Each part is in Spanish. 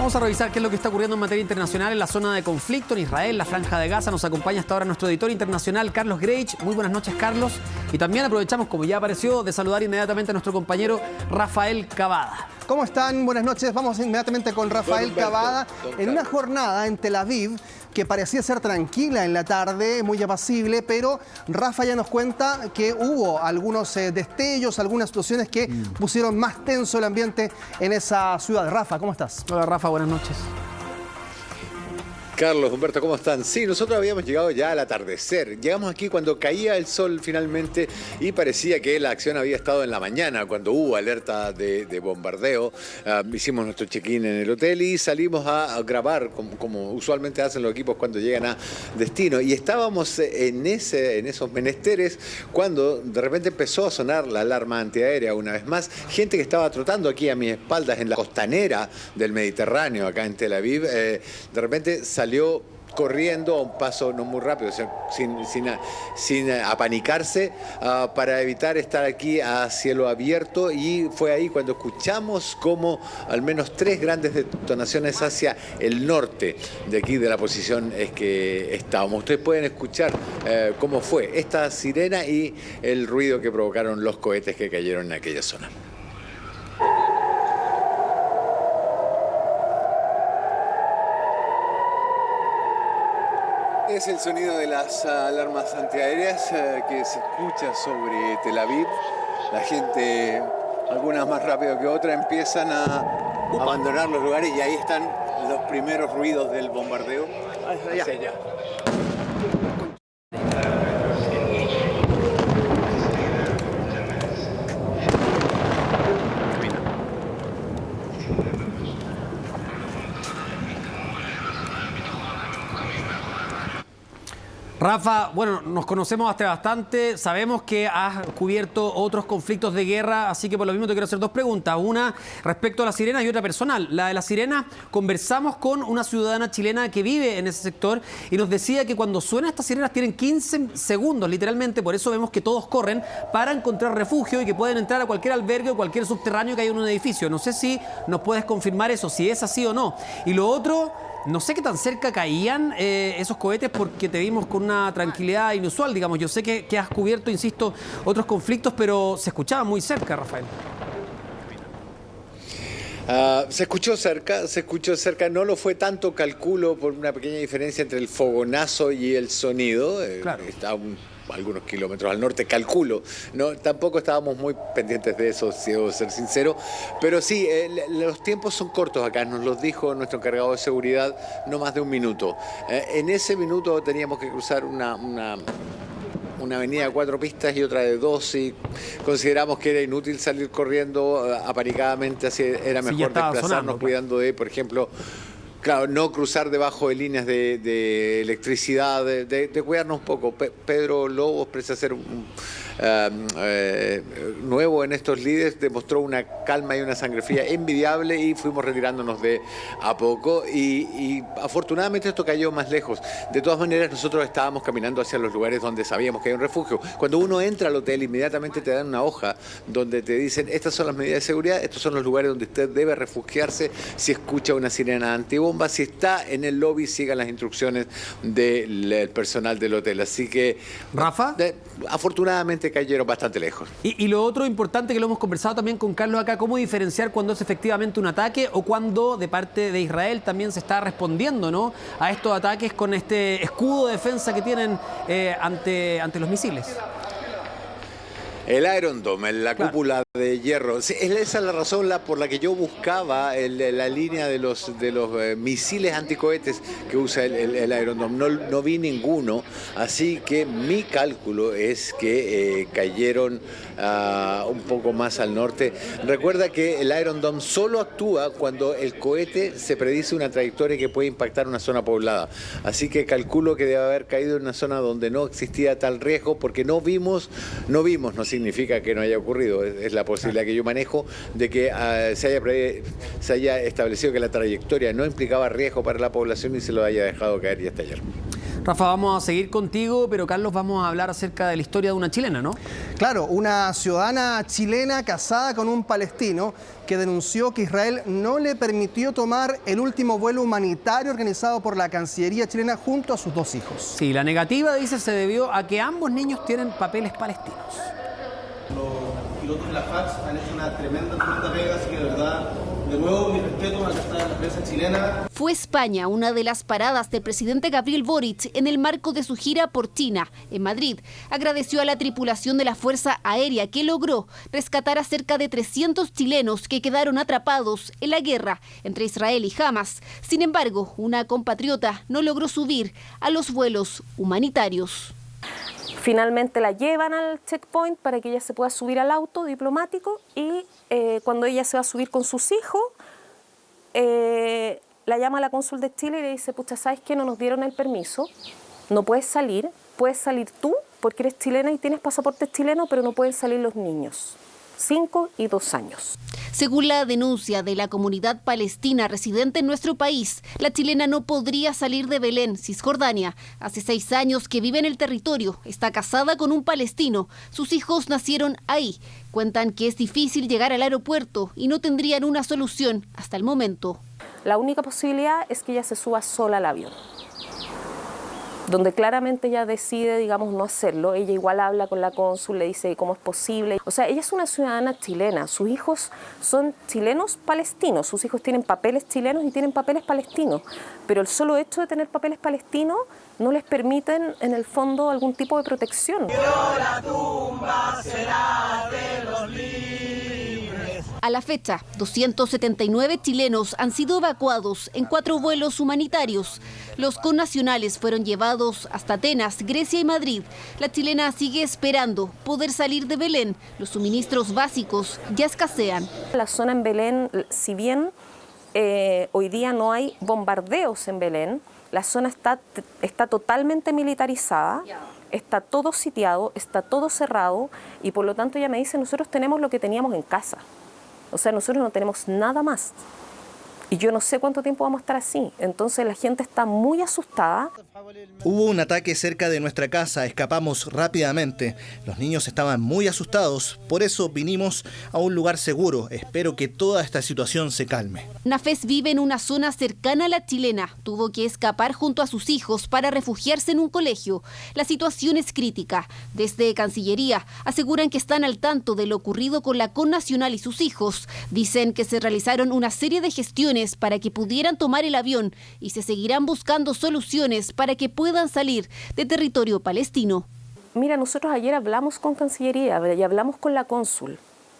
Vamos a revisar qué es lo que está ocurriendo en materia internacional en la zona de conflicto en Israel, la Franja de Gaza. Nos acompaña hasta ahora nuestro editor internacional, Carlos Greich. Muy buenas noches, Carlos. Y también aprovechamos, como ya apareció, de saludar inmediatamente a nuestro compañero Rafael Cavada. ¿Cómo están? Buenas noches. Vamos inmediatamente con Rafael Cavada. En una jornada en Tel Aviv que parecía ser tranquila en la tarde, muy apacible, pero Rafa ya nos cuenta que hubo algunos destellos, algunas situaciones que pusieron más tenso el ambiente en esa ciudad. Rafa, ¿cómo estás? Hola, Rafa, buenas noches. Carlos, Humberto, ¿cómo están? Sí, nosotros habíamos llegado ya al atardecer. Llegamos aquí cuando caía el sol finalmente y parecía que la acción había estado en la mañana, cuando hubo alerta de bombardeo. Hicimos nuestro check-in en el hotel y salimos a grabar, como usualmente hacen los equipos cuando llegan a destino. Y estábamos en esos menesteres cuando de repente empezó a sonar la alarma antiaérea una vez más. Gente que estaba trotando aquí a mis espaldas en la costanera del Mediterráneo, acá en Tel Aviv, de repente salió corriendo a un paso no muy rápido, o sea, sin apanicarse, para evitar estar aquí a cielo abierto. Y fue ahí cuando escuchamos como al menos 3 grandes detonaciones hacia el norte de aquí, de la posición es que estábamos. Ustedes pueden escuchar cómo fue esta sirena y el ruido que provocaron los cohetes que cayeron en aquella zona. Es el sonido de las alarmas antiaéreas que se escucha sobre Tel Aviv. La gente, algunas más rápido que otras, empiezan a abandonar los lugares y ahí están los primeros ruidos del bombardeo. Hacia allá. Rafa, bueno, nos conocemos hasta bastante, sabemos que has cubierto otros conflictos de guerra, así que por lo mismo te quiero hacer 2 preguntas. Una respecto a las sirenas y otra personal. La de las sirenas, conversamos con una ciudadana chilena que vive en ese sector y nos decía que cuando suenan estas sirenas tienen 15 segundos, literalmente, por eso vemos que todos corren para encontrar refugio y que pueden entrar a cualquier albergue o cualquier subterráneo que haya en un edificio. No sé si nos puedes confirmar eso, si es así o no. Y lo otro, no sé qué tan cerca caían esos cohetes porque te vimos con una tranquilidad inusual, digamos. Yo sé que has cubierto, insisto, otros conflictos, pero se escuchaba muy cerca, Rafael. Se escuchó cerca, no lo fue tanto, calculo, por una pequeña diferencia entre el fogonazo y el sonido. Claro. Está algunos kilómetros al norte, calculo. No, tampoco estábamos muy pendientes de eso, si debo ser sincero. Pero sí, los tiempos son cortos acá, nos los dijo nuestro encargado de seguridad, no más de 1 minuto. En ese minuto teníamos que cruzar una avenida de 4 pistas y otra de 2, y consideramos que era inútil salir corriendo apanicadamente, así era mejor desplazarnos sonando, cuidando de, por ejemplo, claro, no cruzar debajo de líneas de electricidad, de cuidarnos un poco. Pedro Lobos, parece ser nuevo en estos líderes, demostró una calma y una sangre fría envidiable y fuimos retirándonos de a poco y afortunadamente esto cayó más lejos. De todas maneras, nosotros estábamos caminando hacia los lugares donde sabíamos que hay un refugio. Cuando uno entra al hotel, inmediatamente te dan una hoja donde te dicen: estas son las medidas de seguridad, estos son los lugares donde usted debe refugiarse si escucha una sirena antibomba, si está en el lobby, siga las instrucciones del personal del hotel. Así que, Rafa, afortunadamente cayeron bastante lejos. Y lo otro importante que lo hemos conversado también con Carlos acá, ¿cómo diferenciar cuando es efectivamente un ataque o cuando de parte de Israel también se está respondiendo, ¿no?, a estos ataques con este escudo de defensa que tienen ante los misiles? El Iron Dome, la cúpula de hierro. Sí, esa es la razón por la que yo buscaba la línea de los misiles anticohetes que usa el Iron Dome. No vi ninguno, así que mi cálculo es que cayeron un poco más al norte. Recuerda que el Iron Dome solo actúa cuando el cohete se predice una trayectoria que puede impactar una zona poblada. Así que calculo que debe haber caído en una zona donde no existía tal riesgo, porque no vimos, no significa que no haya ocurrido. Es la posibilidad que yo manejo de que se haya establecido que la trayectoria no implicaba riesgo para la población y se lo haya dejado caer y hasta ayer. Rafa, vamos a seguir contigo, pero Carlos, vamos a hablar acerca de la historia de una chilena, ¿no? Claro, una ciudadana chilena casada con un palestino que denunció que Israel no le permitió tomar el último vuelo humanitario organizado por la Cancillería chilena junto a sus 2 hijos. Sí, la negativa, dice, se debió a que ambos niños tienen papeles palestinos. Los pilotos de la FAX han hecho una tremenda pega, así que de verdad, de nuevo, mi respeto a la prensa chilena. Fue España una de las paradas del presidente Gabriel Boric en el marco de su gira por China. En Madrid, agradeció a la tripulación de la Fuerza Aérea que logró rescatar a cerca de 300 chilenos que quedaron atrapados en la guerra entre Israel y Hamas. Sin embargo, una compatriota no logró subir a los vuelos humanitarios. Finalmente la llevan al checkpoint para que ella se pueda subir al auto diplomático y cuando ella se va a subir con sus hijos, la llama a la cónsul de Chile y le dice, pucha, ¿sabes qué? No nos dieron el permiso, no puedes salir tú porque eres chilena y tienes pasaporte chileno, pero no pueden salir los niños, 5 y 2 años. Según la denuncia de la comunidad palestina residente en nuestro país, la chilena no podría salir de Belén, Cisjordania. Hace 6 años que vive en el territorio, está casada con un palestino. Sus hijos nacieron ahí. Cuentan que es difícil llegar al aeropuerto y no tendrían una solución hasta el momento. La única posibilidad es que ella se suba sola al avión, donde claramente ella decide, digamos, no hacerlo. Ella igual habla con la cónsul, le dice cómo es posible. O sea, ella es una ciudadana chilena, sus hijos son chilenos palestinos, sus hijos tienen papeles chilenos y tienen papeles palestinos, pero el solo hecho de tener papeles palestinos no les permiten, en el fondo, algún tipo de protección. La tumba será de los libres. A la fecha, 279 chilenos han sido evacuados en 4 vuelos humanitarios. Los connacionales fueron llevados hasta Atenas, Grecia y Madrid. La chilena sigue esperando poder salir de Belén. Los suministros básicos ya escasean. La zona en Belén, si bien hoy día no hay bombardeos en Belén, la zona está totalmente militarizada, está todo sitiado, está todo cerrado y por lo tanto ella me dice, nosotros tenemos lo que teníamos en casa. O sea, nosotros no tenemos nada más. Y yo no sé cuánto tiempo vamos a estar así. Entonces la gente está muy asustada. Hubo un ataque cerca de nuestra casa, escapamos rápidamente. Los niños estaban muy asustados, por eso vinimos a un lugar seguro. Espero que toda esta situación se calme. Nafés vive en una zona cercana a la chilena. Tuvo que escapar junto a sus hijos para refugiarse en un colegio. La situación es crítica. Desde Cancillería aseguran que están al tanto de lo ocurrido con la connacional y sus hijos. Dicen que se realizaron una serie de gestiones para que pudieran tomar el avión y se seguirán buscando soluciones para que puedan salir de territorio palestino. Mira, nosotros ayer hablamos con Cancillería y hablamos con la cónsul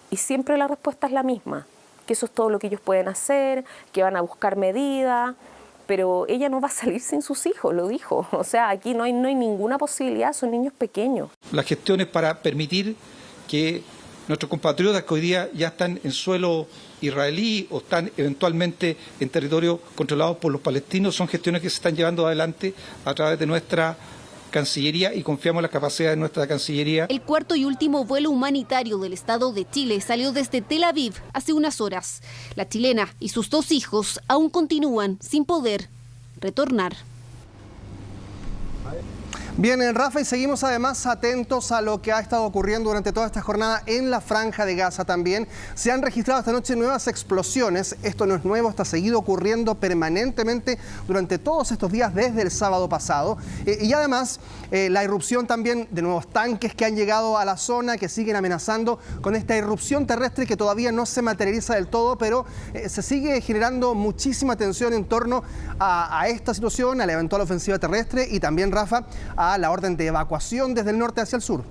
y siempre la respuesta es la misma, que eso es todo lo que ellos pueden hacer, que van a buscar medidas, pero ella no va a salir sin sus hijos, lo dijo. O sea, aquí no hay ninguna posibilidad, son niños pequeños. Las gestiones para permitir que nuestros compatriotas que hoy día ya están en suelo israelí o están eventualmente en territorio controlado por los palestinos son gestiones que se están llevando adelante a través de nuestra Cancillería y confiamos en la capacidad de nuestra Cancillería. El 4º y último vuelo humanitario del Estado de Chile salió desde Tel Aviv hace unas horas. La chilena y sus 2 hijos aún continúan sin poder retornar. Bien, Rafa, y seguimos además atentos a lo que ha estado ocurriendo durante toda esta jornada en la Franja de Gaza también. Se han registrado esta noche nuevas explosiones. Esto no es nuevo, está seguido ocurriendo permanentemente durante todos estos días desde el sábado pasado. Y además, la irrupción también de nuevos tanques que han llegado a la zona, que siguen amenazando con esta irrupción terrestre que todavía no se materializa del todo, pero se sigue generando muchísima tensión en torno a esta situación, a la eventual ofensiva terrestre y también, Rafa, a la orden de evacuación desde el norte hacia el sur.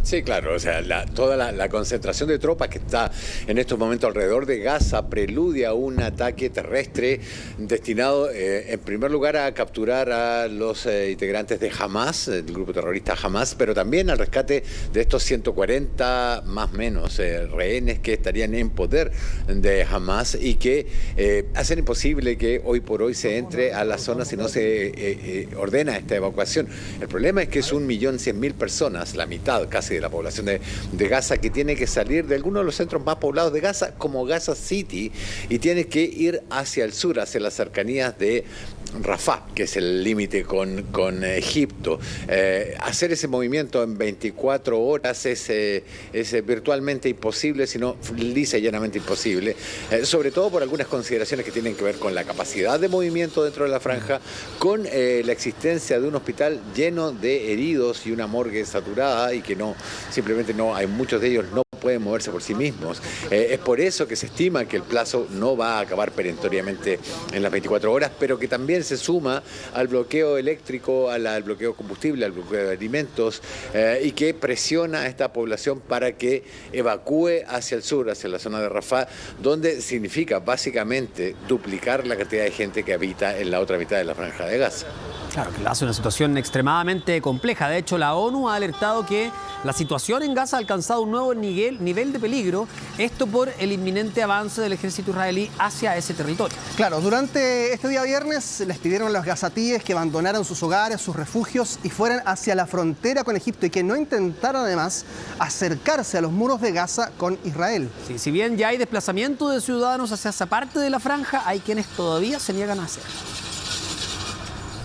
Sí, claro, o sea, toda la concentración de tropas que está en estos momentos alrededor de Gaza preludia un ataque terrestre destinado en primer lugar a capturar a los integrantes de Hamas, del grupo terrorista Hamas, pero también al rescate de estos 140 más o menos rehenes que estarían en poder de Hamas y que hacen imposible que hoy por hoy se entre a la zona si no se ordena esta evacuación. El problema es que es 1.100.000 personas, la mitad casi de la población de Gaza, que tiene que salir de alguno de los centros más poblados de Gaza, como Gaza City, y tiene que ir hacia el sur, hacia las cercanías de Rafah, que es el límite con Egipto. Hacer ese movimiento en 24 horas es virtualmente imposible, sino lisa y llanamente imposible, sobre todo por algunas consideraciones que tienen que ver con la capacidad de movimiento dentro de la franja, con la existencia de un hospital lleno de heridos y una morgue saturada y que simplemente hay muchos de ellos no pueden moverse por sí mismos. Es por eso que se estima que el plazo no va a acabar perentoriamente en las 24 horas, pero que también se suma al bloqueo eléctrico, al bloqueo de combustible, al bloqueo de alimentos, y que presiona a esta población para que evacúe hacia el sur, hacia la zona de Rafah, donde significa básicamente duplicar la cantidad de gente que habita en la otra mitad de la franja de Gaza. Claro, que hace una situación extremadamente compleja. De hecho, la ONU ha alertado que la situación en Gaza ha alcanzado un nuevo nivel de peligro, esto por el inminente avance del ejército israelí hacia ese territorio. Claro, durante este día viernes les pidieron a los gazatíes que abandonaran sus hogares, sus refugios y fueran hacia la frontera con Egipto y que no intentaran además acercarse a los muros de Gaza con Israel. Sí, si bien ya hay desplazamiento de ciudadanos hacia esa parte de la franja, hay quienes todavía se niegan a hacer.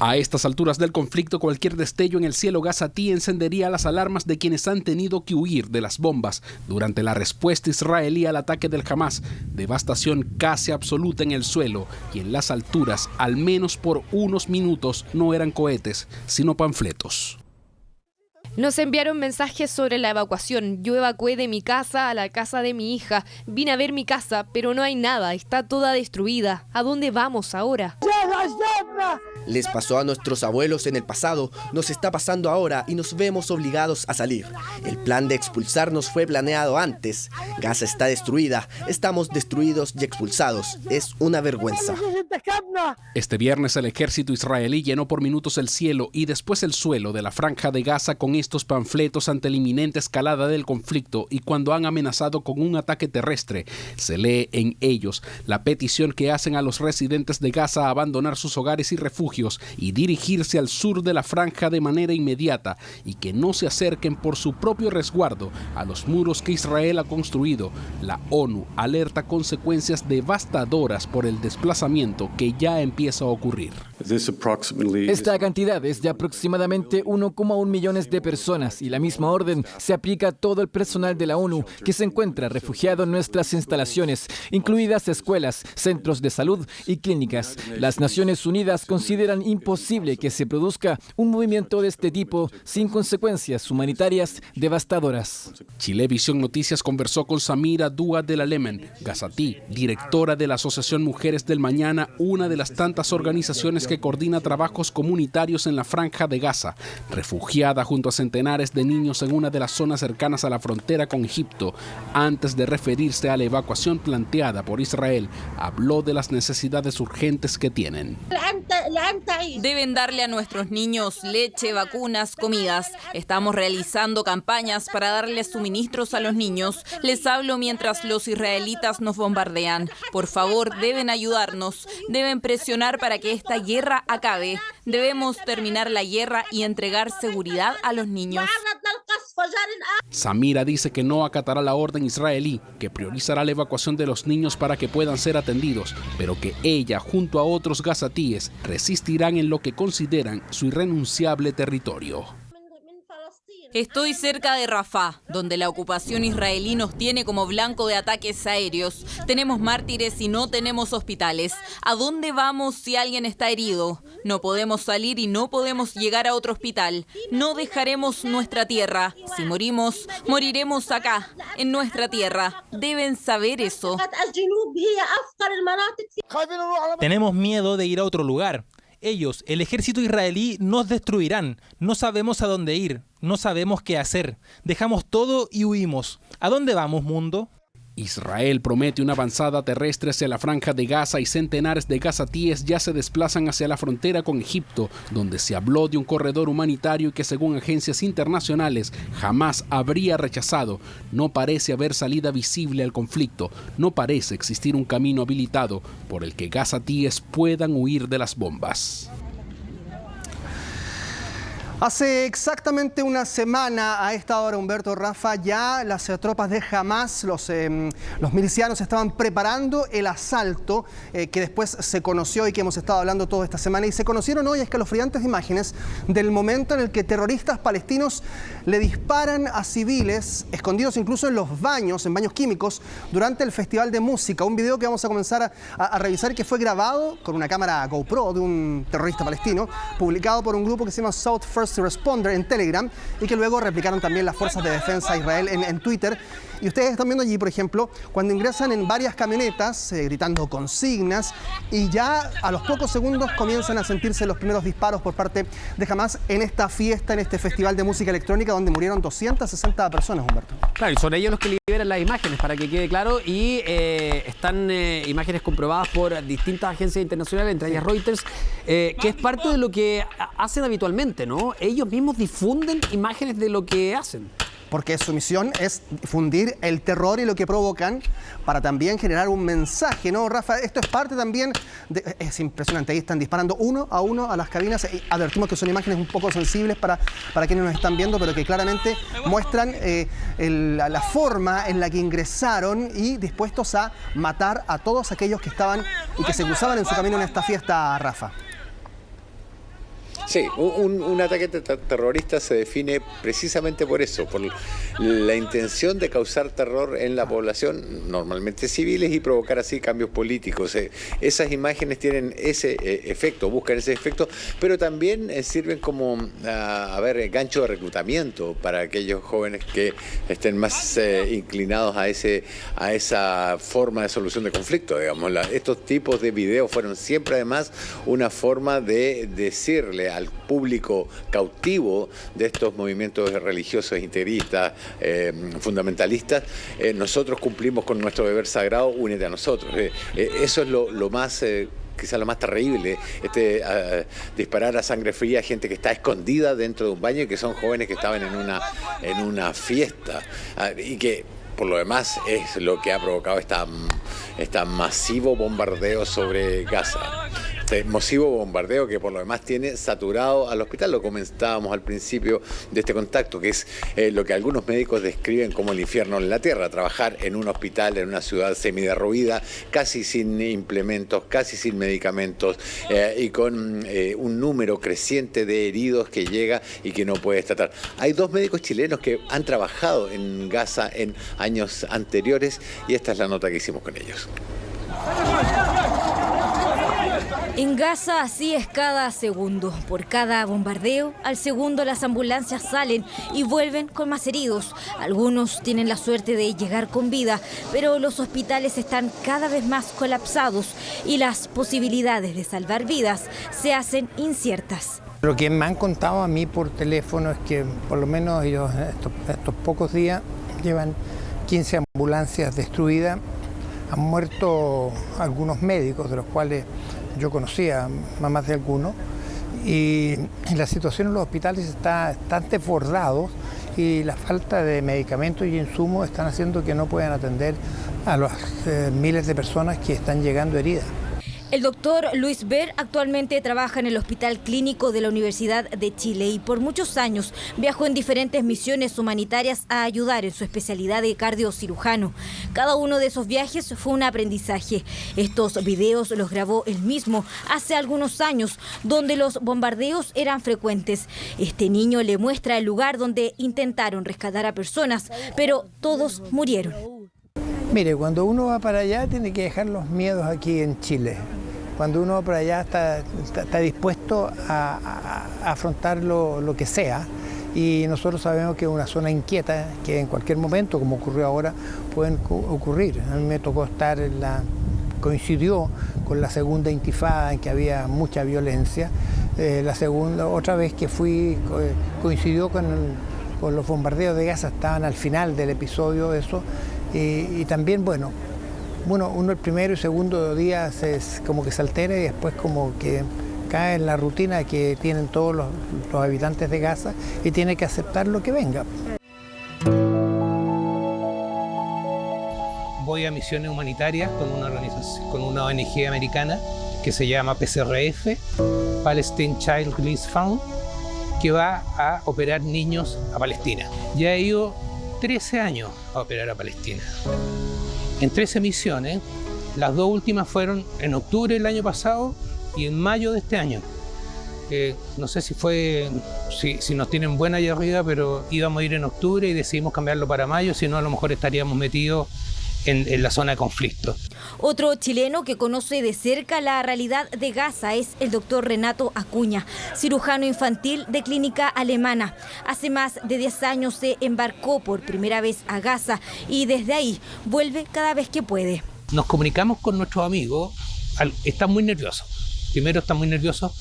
A estas alturas del conflicto, cualquier destello en el cielo gazatí encendería las alarmas de quienes han tenido que huir de las bombas durante la respuesta israelí al ataque del Hamas. Devastación casi absoluta en el suelo y en las alturas, al menos por unos minutos, no eran cohetes, sino panfletos. Nos enviaron mensajes sobre la evacuación. Yo evacué de mi casa a la casa de mi hija. Vine a ver mi casa, pero no hay nada. Está toda destruida. ¿A dónde vamos ahora? Les pasó a nuestros abuelos en el pasado, nos está pasando ahora y nos vemos obligados a salir. El plan de expulsarnos fue planeado antes. Gaza está destruida, estamos destruidos y expulsados. Es una vergüenza. Este viernes el ejército israelí llenó por minutos el cielo y después el suelo de la franja de Gaza con estos panfletos ante la inminente escalada del conflicto, y cuando han amenazado con un ataque terrestre, se lee en ellos la petición que hacen a los residentes de Gaza a abandonar sus hogares y refugios y dirigirse al sur de la franja de manera inmediata y que no se acerquen por su propio resguardo a los muros que Israel ha construido. La ONU alerta consecuencias devastadoras por el desplazamiento que ya empieza a ocurrir. Esta cantidad es de aproximadamente 1,1 millones de personas y la misma orden se aplica a todo el personal de la ONU que se encuentra refugiado en nuestras instalaciones, incluidas escuelas, centros de salud y clínicas. Las Naciones Unidas consideran imposible que se produzca un movimiento de este tipo sin consecuencias humanitarias devastadoras. Chilevisión Noticias conversó con Samira Dua del Alemen, gazatí, directora de la Asociación Mujeres del Mañana, una de las tantas organizaciones que coordina trabajos comunitarios en la franja de Gaza, refugiada junto a centenares de niños en una de las zonas cercanas a la frontera con Egipto. Antes de referirse a la evacuación planteada por Israel, habló de las necesidades urgentes que tienen. Deben darle a nuestros niños leche, vacunas, comidas. Estamos realizando campañas para darles suministros a los niños. Les hablo mientras los israelitas nos bombardean. Por favor, deben ayudarnos. Deben presionar para que esta guerra acabe. Debemos terminar la guerra y entregar seguridad a los niños. Samira dice que no acatará la orden israelí, que priorizará la evacuación de los niños para que puedan ser atendidos, pero que ella, junto a otros gazatíes, resistirán en lo que consideran su irrenunciable territorio. Estoy cerca de Rafah, donde la ocupación israelí nos tiene como blanco de ataques aéreos. Tenemos mártires y no tenemos hospitales. ¿A dónde vamos si alguien está herido? No podemos salir y no podemos llegar a otro hospital. No dejaremos nuestra tierra. Si morimos, moriremos acá, en nuestra tierra. Deben saber eso. Tenemos miedo de ir a otro lugar. Ellos, el ejército israelí, nos destruirán. No sabemos a dónde ir, no sabemos qué hacer. Dejamos todo y huimos. ¿A dónde vamos, mundo? Israel promete una avanzada terrestre hacia la franja de Gaza y centenares de gazatíes ya se desplazan hacia la frontera con Egipto, donde se habló de un corredor humanitario que, según agencias internacionales, jamás habría rechazado. No parece haber salida visible al conflicto, no parece existir un camino habilitado por el que gazatíes puedan huir de las bombas. Hace exactamente una semana a esta hora, Humberto, Rafa, ya las tropas de Hamás, los milicianos estaban preparando el asalto que después se conoció y que hemos estado hablando toda esta semana. Y se conocieron hoy escalofriantes imágenes del momento en el que terroristas palestinos le disparan a civiles, escondidos incluso en los baños, en baños químicos, durante el Festival de Música. Un video que vamos a comenzar a revisar, que fue grabado con una cámara GoPro de un terrorista palestino, publicado por un grupo que se llama South First Responder en Telegram, y que luego replicaron también las fuerzas de defensa de Israel en Twitter. Y ustedes están viendo allí, por ejemplo, cuando ingresan en varias camionetas, gritando consignas, y ya a los pocos segundos comienzan a sentirse los primeros disparos por parte de Hamás en esta fiesta, en este festival de música electrónica, donde murieron 260 personas, Humberto. Claro, y son ellos los que liberan las imágenes, para que quede claro, y están imágenes comprobadas por distintas agencias internacionales, entre ellas Reuters, que es parte de lo que hacen habitualmente, ¿no? Ellos mismos difunden imágenes de lo que hacen. Porque su misión es difundir el terror y lo que provocan para también generar un mensaje, ¿no, Rafa? Esto es parte también, es impresionante, ahí están disparando uno a las cabinas. Advertimos que son imágenes un poco sensibles para quienes nos están viendo, pero que claramente muestran la forma en la que ingresaron y dispuestos a matar a todos aquellos que estaban y que se cruzaban en su camino en esta fiesta, Rafa. Sí, un ataque terrorista se define precisamente por eso, por la intención de causar terror en la población, normalmente civiles, y provocar así cambios políticos. Esas imágenes tienen ese efecto, buscan ese efecto, pero también sirven como, gancho de reclutamiento para aquellos jóvenes que estén más inclinados a esa forma de solución de conflicto, digamos. Estos tipos de videos fueron siempre además una forma de decirle al público cautivo de estos movimientos religiosos integristas, fundamentalistas, nosotros cumplimos con nuestro deber sagrado, únete a nosotros. Eso es lo más... quizás lo más terrible, disparar a sangre fría a gente que está escondida dentro de un baño y que son jóvenes que estaban en una fiesta, y que por lo demás es lo que ha provocado este masivo bombardeo sobre Gaza. Este masivo bombardeo que por lo demás tiene saturado al hospital, lo comentábamos al principio de este contacto, que es lo que algunos médicos describen como el infierno en la tierra, trabajar en un hospital, en una ciudad semiderruida, casi sin implementos, casi sin medicamentos, y con un número creciente de heridos que llega y que no puede tratar. Hay 2 médicos chilenos que han trabajado en Gaza en años anteriores, y esta es la nota que hicimos con ellos. En Gaza así es cada segundo. Por cada bombardeo, al segundo las ambulancias salen y vuelven con más heridos. Algunos tienen la suerte de llegar con vida, pero los hospitales están cada vez más colapsados y las posibilidades de salvar vidas se hacen inciertas. Lo que me han contado a mí por teléfono es que por lo menos ellos estos pocos días llevan 15 ambulancias destruidas. Han muerto algunos médicos, de los cuales yo conocía a más de algunos, y la situación en los hospitales está desbordada, y la falta de medicamentos y insumos están haciendo que no puedan atender a los miles de personas que están llegando heridas. El doctor Luis Ver actualmente trabaja en el Hospital Clínico de la Universidad de Chile y por muchos años viajó en diferentes misiones humanitarias a ayudar en su especialidad de cardiocirujano. Cada uno de esos viajes fue un aprendizaje. Estos videos los grabó él mismo hace algunos años, donde los bombardeos eran frecuentes. Este niño le muestra el lugar donde intentaron rescatar a personas, pero todos murieron. Mire, cuando uno va para allá tiene que dejar los miedos aquí en Chile. Cuando uno va para allá está dispuesto a afrontar lo que sea, y nosotros sabemos que es una zona inquieta, que en cualquier momento, como ocurrió ahora, pueden ocurrir. A mí me tocó estar coincidió con la segunda intifada, en que había mucha violencia. Otra vez que fui, coincidió con los bombardeos de Gaza, estaban al final del episodio eso. Y también, bueno, uno el primero y segundo día como que se altera, y después como que cae en la rutina que tienen todos los habitantes de Gaza, y tiene que aceptar lo que venga. Voy a misiones humanitarias con una ONG americana que se llama PCRF, Palestine Child Release Fund, que va a operar niños a Palestina. Ya ha ido 13 años a operar a Palestina. En 13 misiones, las 2 últimas fueron en octubre del año pasado y en mayo de este año. No sé si nos tienen buena allá arriba, pero íbamos a ir en octubre y decidimos cambiarlo para mayo, si no a lo mejor estaríamos metidos en la zona de conflicto. Otro chileno que conoce de cerca la realidad de Gaza es el doctor Renato Acuña, cirujano infantil de clínica alemana. Hace más de 10 años se embarcó por primera vez a Gaza y desde ahí vuelve cada vez que puede. Nos comunicamos con nuestros amigos, están muy nerviosos. Primero están muy nerviosos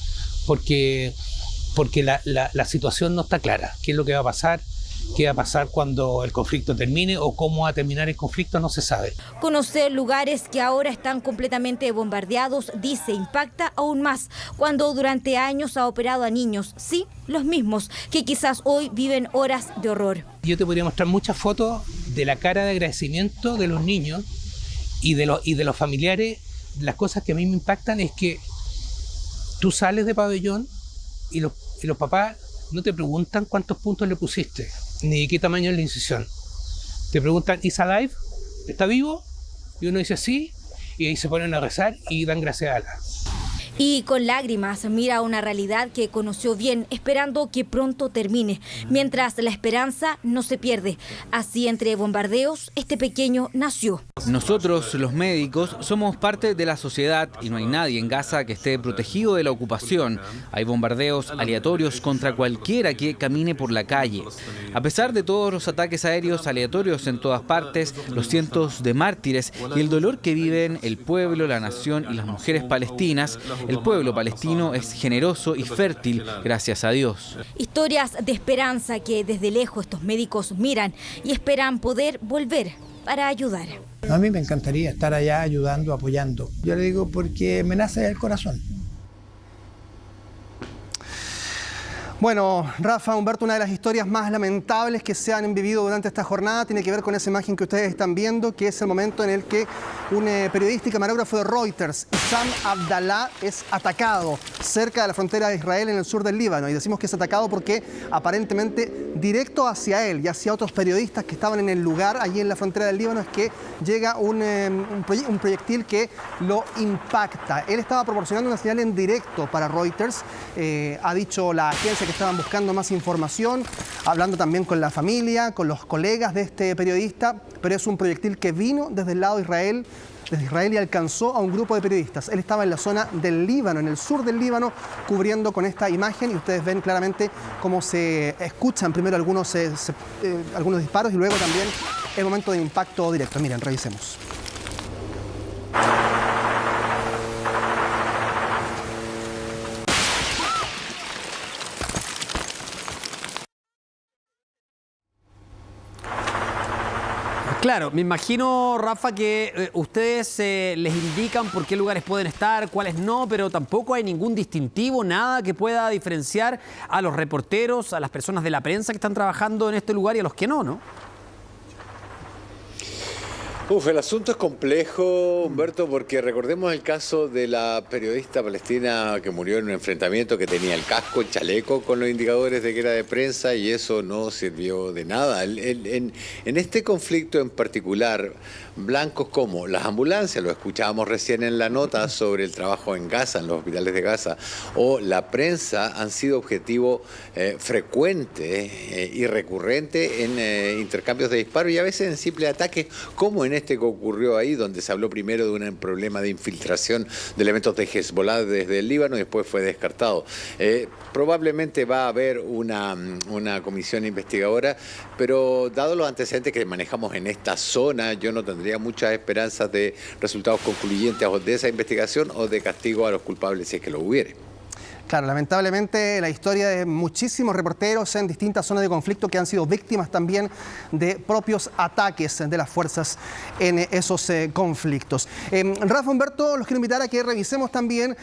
porque la situación no está clara. ¿Qué es lo que va a pasar? ¿Qué va a pasar cuando el conflicto termine o cómo va a terminar el conflicto? No se sabe. Conocer lugares que ahora están completamente bombardeados, dice, impacta aún más cuando durante años ha operado a niños, sí, los mismos, que quizás hoy viven horas de horror. Yo te podría mostrar muchas fotos de la cara de agradecimiento de los niños y de los familiares. Las cosas que a mí me impactan es que tú sales de pabellón y los papás no te preguntan cuántos puntos le pusiste, ni qué tamaño es la incisión. Te preguntan, ¿is alive? ¿Está vivo? Y uno dice sí, y ahí se ponen a rezar y dan gracias a Allah. Y con lágrimas mira una realidad que conoció bien, esperando que pronto termine, mientras la esperanza no se pierde. Así, entre bombardeos, este pequeño nació. Nosotros, los médicos, somos parte de la sociedad y no hay nadie en Gaza que esté protegido de la ocupación. Hay bombardeos aleatorios contra cualquiera que camine por la calle. A pesar de todos los ataques aéreos aleatorios en todas partes, los cientos de mártires y el dolor que viven el pueblo, la nación y las mujeres palestinas, el pueblo palestino es generoso y fértil, gracias a Dios. Historias de esperanza que desde lejos estos médicos miran y esperan poder volver para ayudar. A mí me encantaría estar allá ayudando, apoyando. Yo le digo porque me nace del corazón. Bueno, Rafa, Humberto, una de las historias más lamentables que se han vivido durante esta jornada tiene que ver con esa imagen que ustedes están viendo, que es el momento en el que un periodista y camarógrafo de Reuters, Issam Abdallah, es atacado cerca de la frontera de Israel en el sur del Líbano. Y decimos que es atacado porque aparentemente directo hacia él y hacia otros periodistas que estaban en el lugar, allí en la frontera del Líbano, es que llega un proyectil que lo impacta. Él estaba proporcionando una señal en directo para Reuters, ha dicho la agencia que estaban buscando más información, hablando también con la familia, con los colegas de este periodista, pero es un proyectil que vino desde el lado de Israel, y alcanzó a un grupo de periodistas. Él estaba en la zona del Líbano, en el sur del Líbano, cubriendo con esta imagen, y ustedes ven claramente cómo se escuchan primero algunos disparos y luego también el momento de impacto directo. Miren, revisemos. Claro, me imagino, Rafa, que ustedes les indican por qué lugares pueden estar, cuáles no, pero tampoco hay ningún distintivo, nada que pueda diferenciar a los reporteros, a las personas de la prensa que están trabajando en este lugar y a los que no, ¿no? El asunto es complejo, Humberto, porque recordemos el caso de la periodista palestina que murió en un enfrentamiento, que tenía el casco, el chaleco con los indicadores de que era de prensa, y eso no sirvió de nada. En este conflicto en particular, blancos como las ambulancias, lo escuchábamos recién en la nota sobre el trabajo en Gaza, en los hospitales de Gaza, o la prensa, han sido objetivo frecuente y recurrente en intercambios de disparos y a veces en simples ataques, como en este que ocurrió ahí, donde se habló primero de un problema de infiltración de elementos de Hezbollah desde el Líbano y después fue descartado. Probablemente va a haber una comisión investigadora, pero dado los antecedentes que manejamos en esta zona, yo no tendría muchas esperanzas de resultados concluyentes o de esa investigación o de castigo a los culpables si es que lo hubiere. Claro, lamentablemente la historia de muchísimos reporteros en distintas zonas de conflicto que han sido víctimas también de propios ataques de las fuerzas en esos conflictos. Rafa, Humberto, los quiero invitar a que revisemos también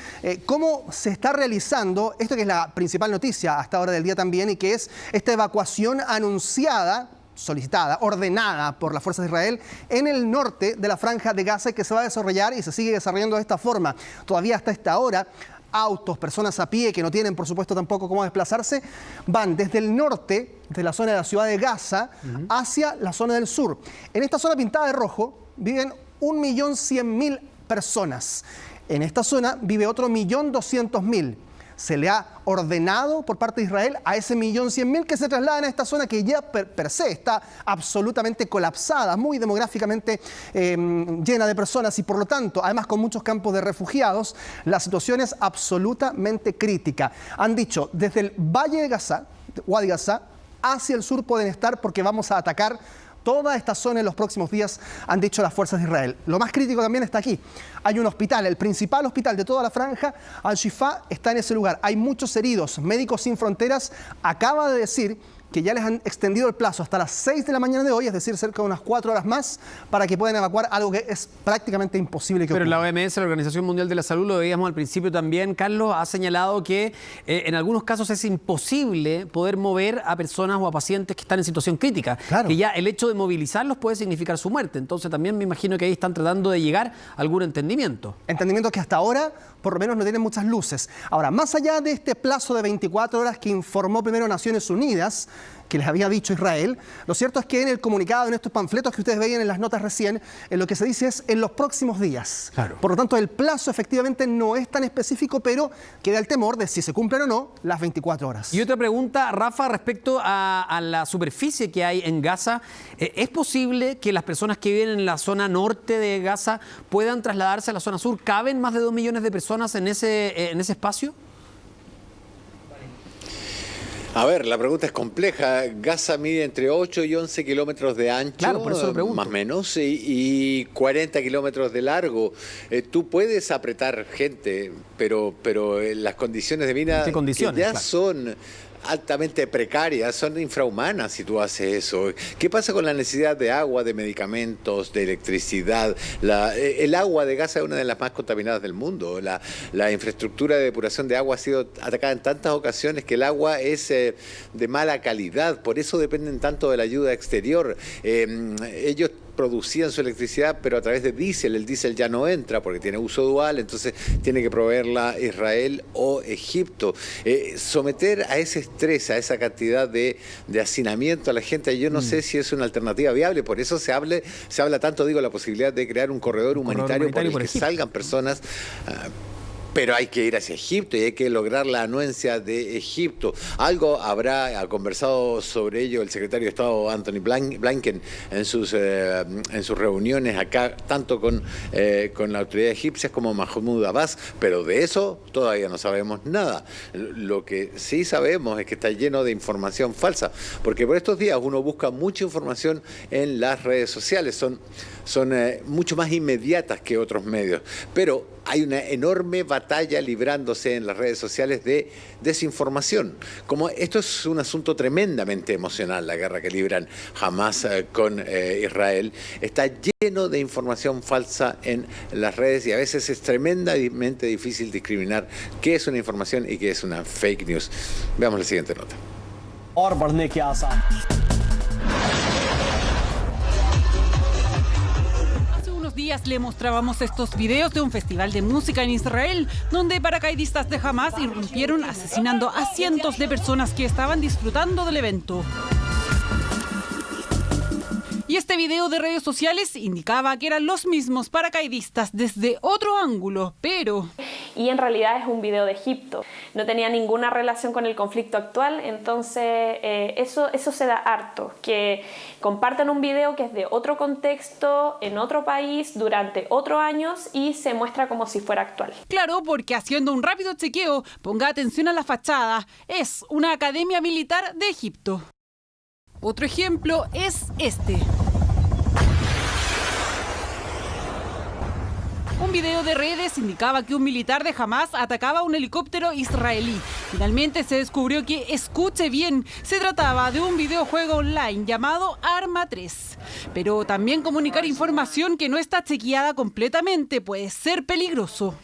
cómo se está realizando esto que es la principal noticia hasta ahora del día también, y que es esta evacuación anunciada, solicitada, ordenada por las fuerzas de Israel en el norte de la Franja de Gaza, que se va a desarrollar y se sigue desarrollando de esta forma. Todavía hasta esta hora autos, personas a pie que no tienen, por supuesto, tampoco cómo desplazarse, van desde el norte, desde la zona de la ciudad de Gaza, hacia la zona del sur. En esta zona pintada de rojo viven 1.100.000 personas. En esta zona vive otro 1.200.000. Se le ha ordenado por parte de Israel a ese 1.100.000 que se trasladen a esta zona que ya per se está absolutamente colapsada, muy demográficamente llena de personas y por lo tanto, además con muchos campos de refugiados, la situación es absolutamente crítica. Han dicho, desde el Valle de Gaza, Wadi Gaza, hacia el sur pueden estar porque vamos a atacar toda esta zona en los próximos días, han dicho las fuerzas de Israel. Lo más crítico también está aquí. Hay un hospital, el principal hospital de toda la franja, Al-Shifa, está en ese lugar. Hay muchos heridos. Médicos Sin Fronteras acaba de decir que ya les han extendido el plazo hasta las 6 de la mañana de hoy, es decir, cerca de unas 4 horas más, para que puedan evacuar algo que es prácticamente imposible que ocurra. Pero la OMS, la Organización Mundial de la Salud, lo veíamos al principio también, Carlos, ha señalado que en algunos casos es imposible poder mover a personas o a pacientes que están en situación crítica. Claro. Que ya el hecho de movilizarlos puede significar su muerte. Entonces también me imagino que ahí están tratando de llegar a algún entendimiento. Entendimiento que hasta ahora, por lo menos, no tienen muchas luces. Ahora, más allá de este plazo de 24 horas que informó primero Naciones Unidas, que les había dicho Israel, lo cierto es que en el comunicado, en estos panfletos que ustedes veían en las notas recién, en lo que se dice es en los próximos días. Claro. Por lo tanto, el plazo efectivamente no es tan específico, pero queda el temor de si se cumplen o no las 24 horas. Y otra pregunta, Rafa, respecto a la superficie que hay en Gaza. ¿Es posible que las personas que viven en la zona norte de Gaza puedan trasladarse a la zona sur? ¿Caben más de 2 millones de personas en ese espacio? A ver, la pregunta es compleja. Gaza mide entre 8 y 11 kilómetros de ancho, claro, por eso lo pregunto, más o menos, y 40 kilómetros de largo. Tú puedes apretar gente, pero las condiciones de vida que ya son altamente precarias, son infrahumanas si tú haces eso. ¿Qué pasa con la necesidad de agua, de medicamentos, de electricidad? El agua de Gaza es una de las más contaminadas del mundo. La infraestructura de depuración de agua ha sido atacada en tantas ocasiones que el agua es de mala calidad, por eso dependen tanto de la ayuda exterior. Ellos producían su electricidad, pero a través de diésel. El diésel ya no entra porque tiene uso dual, entonces tiene que proveerla Israel o Egipto. Someter a ese estrés, a esa cantidad de hacinamiento a la gente, yo no sé si es una alternativa viable. Por eso se habla tanto, digo, la posibilidad de crear un corredor humanitario por el que salgan personas. Pero hay que ir hacia Egipto y hay que lograr la anuencia de Egipto. Algo ha conversado sobre ello el secretario de Estado Anthony Blinken en sus reuniones acá, tanto con la autoridad egipcia como Mahmoud Abbas, pero de eso todavía no sabemos nada. Lo que sí sabemos es que está lleno de información falsa, porque por estos días uno busca mucha información en las redes sociales, son mucho más inmediatas que otros medios, pero hay una enorme batalla librándose en las redes sociales de desinformación. Como esto es un asunto tremendamente emocional, la guerra que libran Hamas con Israel, está lleno de información falsa en las redes y a veces es tremendamente difícil discriminar qué es una información y qué es una fake news. Veamos la siguiente nota. Días le mostrábamos estos videos de un festival de música en Israel, donde paracaidistas de Hamas irrumpieron asesinando a cientos de personas que estaban disfrutando del evento. Y este video de redes sociales indicaba que eran los mismos paracaidistas desde otro ángulo, pero... Y en realidad es un video de Egipto. No tenía ninguna relación con el conflicto actual, entonces eso se da harto. Que compartan un video que es de otro contexto, en otro país, durante otros años y se muestra como si fuera actual. Claro, porque haciendo un rápido chequeo, ponga atención a la fachada, es una academia militar de Egipto. Otro ejemplo es este. Un video de redes indicaba que un militar de Hamas atacaba un helicóptero israelí. Finalmente se descubrió que, escuche bien, se trataba de un videojuego online llamado Arma 3. Pero también comunicar información que no está chequeada completamente puede ser peligroso.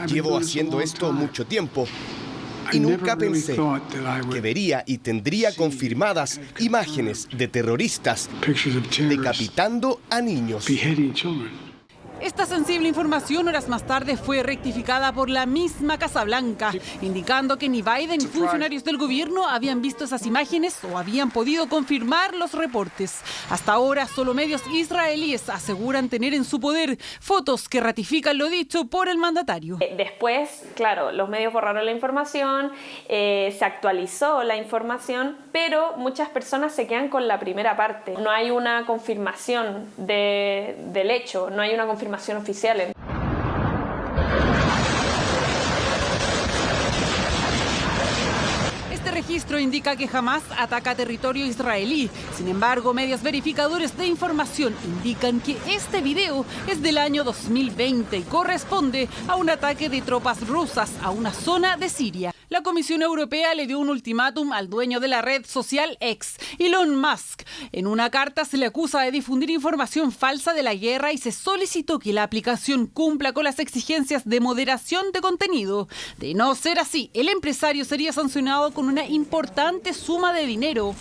Llevo haciendo esto mucho tiempo. Y nunca pensé que vería y tendría confirmadas imágenes de terroristas decapitando a niños. Esta sensible información horas más tarde fue rectificada por la misma Casa Blanca, indicando que ni Biden ni funcionarios del gobierno habían visto esas imágenes o habían podido confirmar los reportes. Hasta ahora, solo medios israelíes aseguran tener en su poder fotos que ratifican lo dicho por el mandatario. Después, claro, los medios borraron la información, se actualizó la información, pero muchas personas se quedan con la primera parte. No hay una confirmación del hecho, no hay una confirmación oficial. Este registro indica que Hamás ataca territorio israelí. Sin embargo, medios verificadores de información indican que este video es del año 2020 y corresponde a un ataque de tropas rusas a una zona de Siria. La Comisión Europea le dio un ultimátum al dueño de la red social X, Elon Musk. En una carta se le acusa de difundir información falsa de la guerra y se solicitó que la aplicación cumpla con las exigencias de moderación de contenido. De no ser así, el empresario sería sancionado con una importante suma de dinero.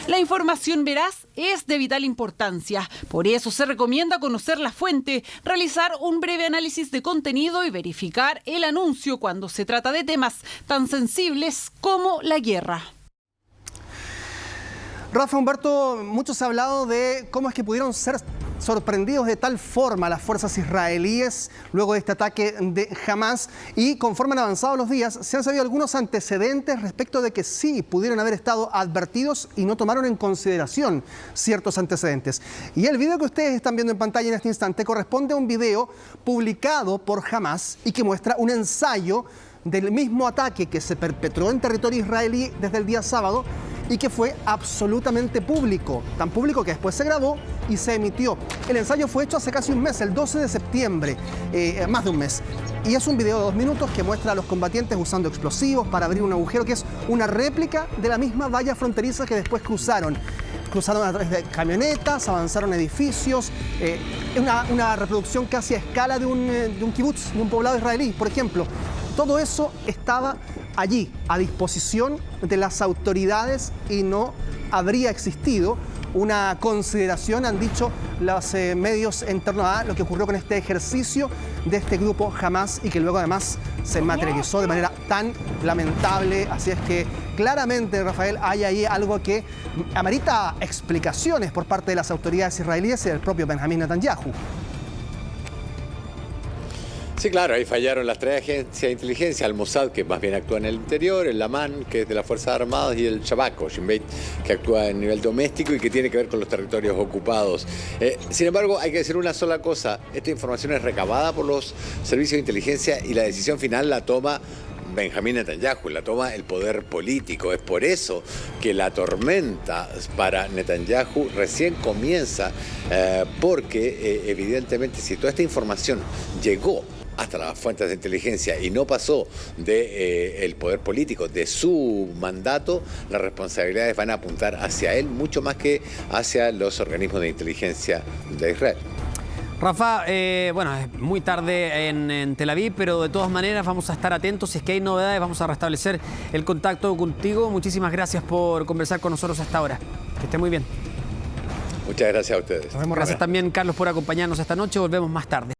La información veraz es de vital importancia. Por eso se recomienda conocer la fuente, realizar un breve análisis de contenido y verificar el anuncio cuando se trata de temas tan sensibles como la guerra. Rafa, Humberto, mucho se ha hablado de cómo es que pudieron ser sorprendidos de tal forma las fuerzas israelíes luego de este ataque de Hamás, y conforme han avanzado los días se han sabido algunos antecedentes respecto de que sí pudieron haber estado advertidos y no tomaron en consideración ciertos antecedentes. Y el video que ustedes están viendo en pantalla en este instante corresponde a un video publicado por Hamás y que muestra un ensayo del mismo ataque que se perpetró en territorio israelí desde el día sábado y que fue absolutamente público, tan público que después se grabó y se emitió. El ensayo fue hecho hace casi un mes, el 12 de septiembre, más de un mes. Y es un video de 2 minutos que muestra a los combatientes usando explosivos para abrir un agujero que es una réplica de la misma valla fronteriza que después cruzaron a través de camionetas, avanzaron edificios, una reproducción casi a escala de un kibutz, de un poblado israelí, por ejemplo. Todo eso estaba allí, a disposición de las autoridades, y no habría existido una consideración, han dicho los medios en torno a lo que ocurrió con este ejercicio de este grupo Hamás y que luego además se materializó de manera tan lamentable. Así es que claramente, Rafael, hay ahí algo que amerita explicaciones por parte de las autoridades israelíes y del propio Benjamín Netanyahu. Sí, claro, ahí fallaron las 3 agencias de inteligencia, el Mossad, que más bien actúa en el interior, el Amán, que es de las Fuerzas Armadas, y el Shabak, o Shin Bet, que actúa en nivel doméstico y que tiene que ver con los territorios ocupados. Sin embargo, hay que decir una sola cosa: esta información es recabada por los servicios de inteligencia y la decisión final la toma Benjamín Netanyahu, la toma el poder político. Es por eso que la tormenta para Netanyahu recién comienza, porque evidentemente si toda esta información llegó hasta las fuentes de inteligencia y no pasó del poder político, de su mandato, las responsabilidades van a apuntar hacia él mucho más que hacia los organismos de inteligencia de Israel. Rafa, bueno, es muy tarde en Tel Aviv, pero de todas maneras vamos a estar atentos. Si es que hay novedades, vamos a restablecer el contacto contigo. Muchísimas gracias por conversar con nosotros hasta ahora. Que esté muy bien. Muchas gracias a ustedes. Gracias también, Carlos, por acompañarnos esta noche. Volvemos más tarde.